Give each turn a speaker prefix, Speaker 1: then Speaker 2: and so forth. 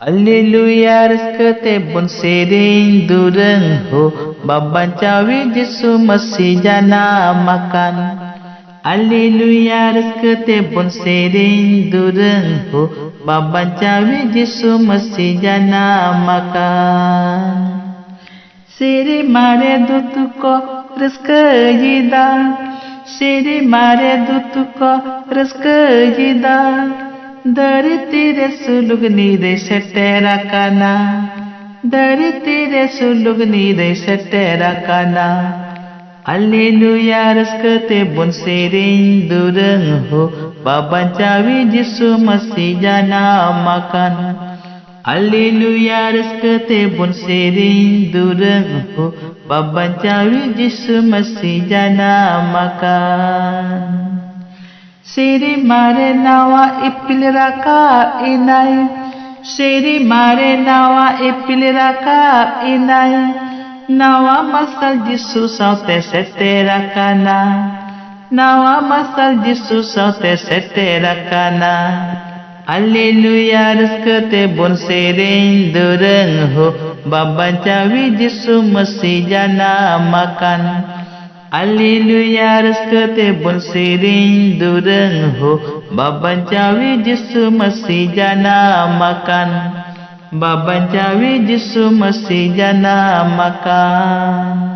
Speaker 1: Haleluya rezeki bun sering dureng ho babancawi Yesus masih jana makan. Haleluya rezeki bun sering dureng ho babancawi Yesus masih jana makan. Siri mare dutuko rezeki jida, siri mare dutuko rezeki jida. Dari tire suluk nide setera kana, dari tire suluk nide setera kana. Haleluya rezeki bun sering dureng ho babancawi Yesus masih jana makan. Haleluya rezeki bun sering dureng ho babancawi Yesus masih jana makan. Siri mare nawa ipil raka inai, siri mare nawa ipil raka inai. Nawa masal Yesus saute setera kana, nawa masal Yesus saute setera kana. Haleluya rezeki bun sering dureng ho babancawi Yesus masih jana makan. Haleluya rezeki bun sering dureng ho babancawi Yesus masih jana makan. Babancawi Yesus masih jana makan.